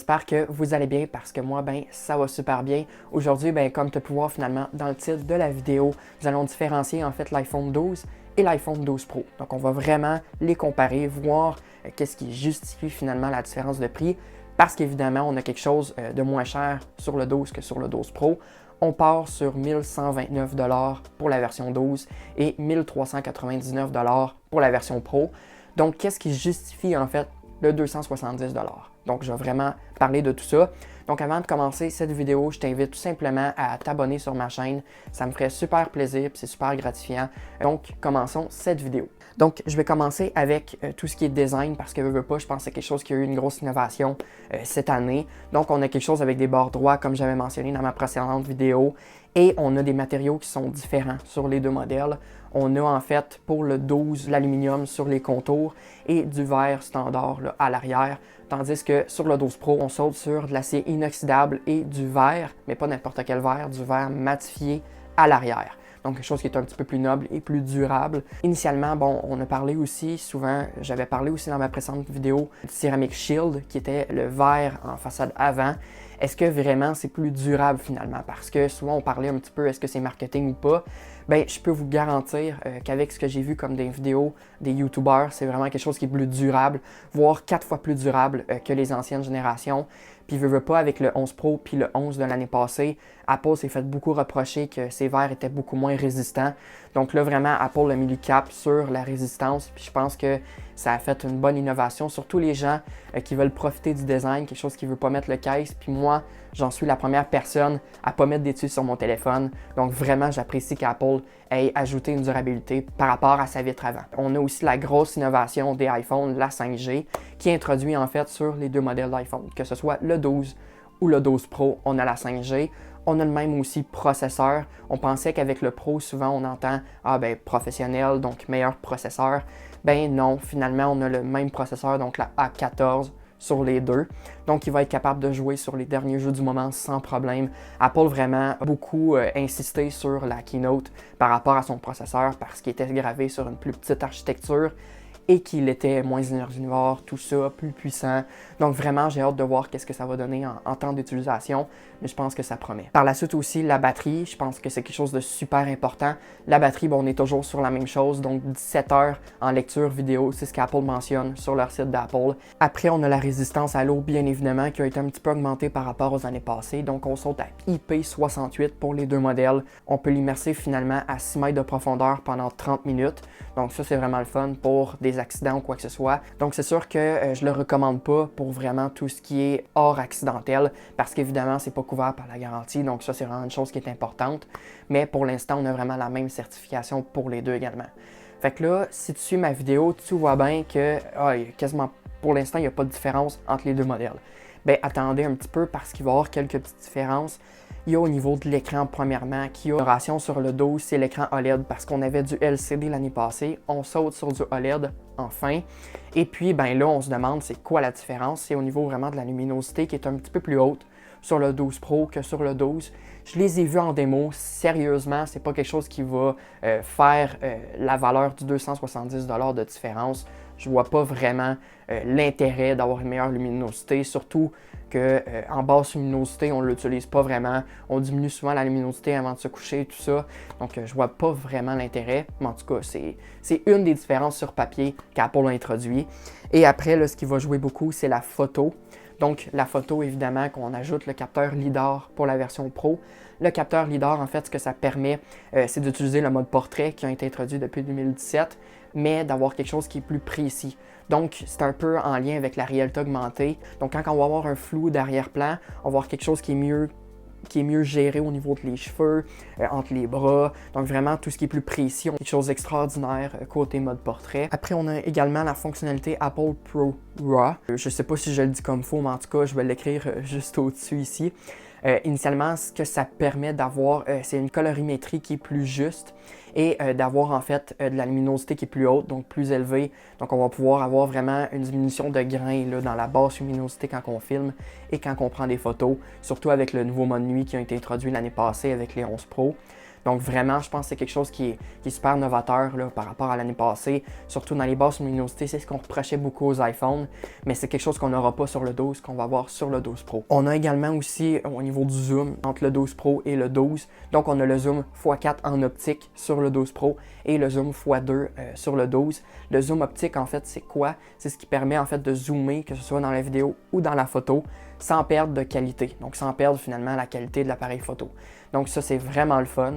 J'espère que vous allez bien parce que moi, ça va super bien. Aujourd'hui, comme tu as pu voir finalement dans le titre de la vidéo, nous allons différencier en fait l'iPhone 12 et l'iPhone 12 Pro. Donc, on va vraiment les comparer, voir qu'est-ce qui justifie finalement la différence de prix parce qu'évidemment, on a quelque chose de moins cher sur le 12 que sur le 12 Pro. On part sur 1129 $ pour la version 12 et 1399 $ pour la version Pro. Donc, qu'est-ce qui justifie en fait le 270 $? Donc, je vais vraiment parler de tout ça. Donc, avant de commencer cette vidéo, je t'invite tout simplement à t'abonner sur ma chaîne. Ça me ferait super plaisir et c'est super gratifiant. Donc, commençons cette vidéo. Donc, je vais commencer avec tout ce qui est design parce que veux pas, je pense que c'est quelque chose qui a eu une grosse innovation cette année. Donc, on a quelque chose avec des bords droits comme j'avais mentionné dans ma précédente vidéo et on a des matériaux qui sont différents sur les deux modèles. On a en fait pour le 12 l'aluminium sur les contours et du verre standard là, à l'arrière. Tandis que sur le 12 Pro, on saute sur de l'acier inoxydable et du verre, mais pas n'importe quel verre, du verre matifié à l'arrière. Donc, quelque chose qui est un petit peu plus noble et plus durable. Initialement, on a parlé aussi souvent, j'avais parlé aussi dans ma précédente vidéo du Ceramic Shield, qui était le verre en façade avant. Est-ce que vraiment c'est plus durable finalement? Parce que souvent on parlait un petit peu, est-ce que c'est marketing ou pas? Je peux vous garantir qu'avec ce que j'ai vu comme des vidéos des YouTubers, c'est vraiment quelque chose qui est plus durable, voire 4 fois plus durable que les anciennes générations. Puis veux pas, avec le 11 Pro puis le 11 de l'année passée, Apple s'est fait beaucoup reprocher que ces verres étaient beaucoup moins résistants. Donc là, vraiment, Apple a mis le cap sur la résistance. Puis je pense que ça a fait une bonne innovation, surtout les gens qui veulent profiter du design, quelque chose qui ne veut pas mettre le case. Puis moi, j'en suis la première personne à ne pas mettre d'études sur mon téléphone. Donc vraiment, j'apprécie qu'Apple ait ajouté une durabilité par rapport à sa vitre avant. On a aussi la grosse innovation des iPhones, la 5G, qui est introduite en fait sur les deux modèles d'iPhone, que ce soit le 12 ou le 12 Pro, on a la 5G. On a le même aussi processeur. On pensait qu'avec le Pro, souvent on entend professionnel, donc meilleur processeur. Non, finalement on a le même processeur, donc la A14 sur les deux. Donc il va être capable de jouer sur les derniers jeux du moment sans problème. Apple vraiment a beaucoup insisté sur la keynote par rapport à son processeur parce qu'il était gravé sur une plus petite architecture et qu'il était moins énergivore, tout ça, plus puissant. Donc vraiment, j'ai hâte de voir qu'est-ce que ça va donner en temps d'utilisation, mais je pense que ça promet. Par la suite aussi, la batterie, je pense que c'est quelque chose de super important. La batterie, on est toujours sur la même chose, donc 17 heures en lecture vidéo, c'est ce qu'Apple mentionne sur leur site d'Apple. Après, on a la résistance à l'eau, bien évidemment, qui a été un petit peu augmentée par rapport aux années passées, donc on saute à IP68 pour les deux modèles. On peut l'immerser finalement à 6 mètres de profondeur pendant 30 minutes, donc ça, c'est vraiment le fun pour des accidents ou quoi que ce soit. Donc c'est sûr que je le recommande pas pour vraiment tout ce qui est hors accidentel parce qu'évidemment c'est pas couvert par la garantie, donc ça c'est vraiment une chose qui est importante, mais pour l'instant on a vraiment la même certification pour les deux également. Fait que là, si tu suis ma vidéo, tu vois bien que quasiment pour l'instant il n'y a pas de différence entre les deux modèles. Attendez un petit peu parce qu'il va y avoir quelques petites différences. Il y a au niveau de l'écran, premièrement, qui a une amélioration sur le 12, c'est l'écran OLED parce qu'on avait du LCD l'année passée. On saute sur du OLED, enfin. Et puis, là, on se demande c'est quoi la différence. C'est au niveau vraiment de la luminosité qui est un petit peu plus haute sur le 12 Pro que sur le 12. Je les ai vus en démo. Sérieusement, c'est pas quelque chose qui va faire la valeur du 270 $ de différence. Je vois pas vraiment l'intérêt d'avoir une meilleure luminosité, surtout qu'en basse luminosité, on ne l'utilise pas vraiment. On diminue souvent la luminosité avant de se coucher et tout ça. Donc, je vois pas vraiment l'intérêt. Mais en tout cas, c'est une des différences sur papier qu'Apple a introduit. Et après, là, ce qui va jouer beaucoup, c'est la photo. Donc, la photo, évidemment, qu'on ajoute le capteur LiDAR pour la version Pro. Le capteur LiDAR, en fait, ce que ça permet, c'est d'utiliser le mode portrait qui a été introduit depuis 2017, mais d'avoir quelque chose qui est plus précis. Donc, c'est un peu en lien avec la réalité augmentée. Donc, quand on va avoir un flou d'arrière-plan, on va avoir quelque chose qui est mieux géré au niveau de les cheveux, entre les bras. Donc vraiment, tout ce qui est plus précis, quelque chose d'extraordinaire côté mode portrait. Après, on a également la fonctionnalité Apple Pro RAW. Je ne sais pas si je le dis comme faux, mais en tout cas, je vais l'écrire juste au-dessus ici. Initialement, ce que ça permet d'avoir, c'est une colorimétrie qui est plus juste et d'avoir en fait de la luminosité qui est plus haute, donc plus élevée. Donc on va pouvoir avoir vraiment une diminution de grain là, dans la basse luminosité quand on filme et quand on prend des photos, surtout avec le nouveau mode nuit qui a été introduit l'année passée avec les 11 Pro. Donc vraiment, je pense que c'est quelque chose qui est super novateur là, par rapport à l'année passée. Surtout dans les basses luminosités, c'est ce qu'on reprochait beaucoup aux iPhones, mais c'est quelque chose qu'on n'aura pas sur le 12, qu'on va avoir sur le 12 Pro. On a également aussi au niveau du zoom entre le 12 Pro et le 12. Donc on a le zoom x4 en optique sur le 12 Pro et le zoom x2 sur le 12. Le zoom optique, en fait, c'est quoi? C'est ce qui permet en fait de zoomer, que ce soit dans la vidéo ou dans la photo, sans perdre de qualité. Donc sans perdre finalement la qualité de l'appareil photo. Donc ça, c'est vraiment le fun,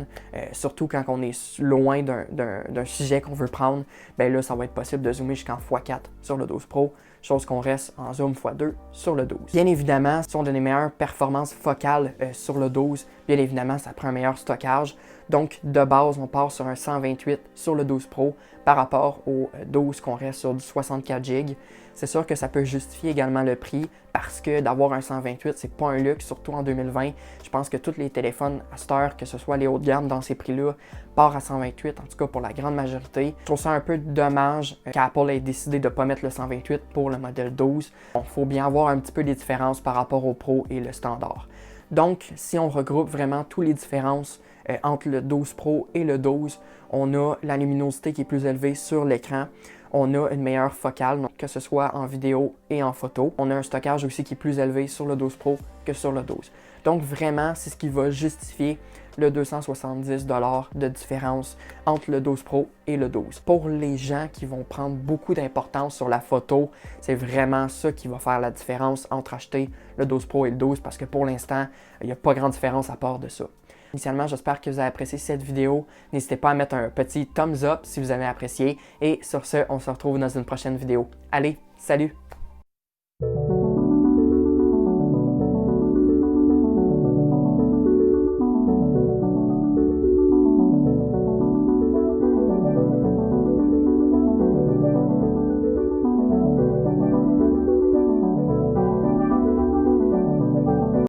surtout quand on est loin d'un sujet qu'on veut prendre. Bien là, ça va être possible de zoomer jusqu'en x4 sur le 12 Pro, chose qu'on reste en zoom x2 sur le 12. Bien évidemment, si on a des meilleures performances focales sur le 12, bien évidemment, ça prend un meilleur stockage. Donc, de base, on part sur un 128 sur le 12 Pro par rapport au 12 qu'on reste sur du 64 GB. C'est sûr que ça peut justifier également le prix parce que d'avoir un 128, c'est pas un luxe, surtout en 2020. Je pense que tous les téléphones à cette heure, que ce soit les hauts de gamme dans ces prix-là, partent à 128, en tout cas pour la grande majorité. Je trouve ça un peu dommage qu'Apple ait décidé de ne pas mettre le 128 pour le modèle 12. Il faut bien avoir un petit peu des différences par rapport au Pro et le standard. Donc, si on regroupe vraiment toutes les différences entre le 12 Pro et le 12, on a la luminosité qui est plus élevée sur l'écran. On a une meilleure focale, donc que ce soit en vidéo et en photo. On a un stockage aussi qui est plus élevé sur le 12 Pro que sur le 12. Donc vraiment, c'est ce qui va justifier le 270 $ de différence entre le 12 Pro et le 12. Pour les gens qui vont prendre beaucoup d'importance sur la photo, c'est vraiment ça qui va faire la différence entre acheter le 12 Pro et le 12 parce que pour l'instant, il n'y a pas grande différence à part de ça. Initialement, j'espère que vous avez apprécié cette vidéo. N'hésitez pas à mettre un petit thumbs up si vous avez apprécié. Et sur ce, on se retrouve dans une prochaine vidéo. Allez, salut!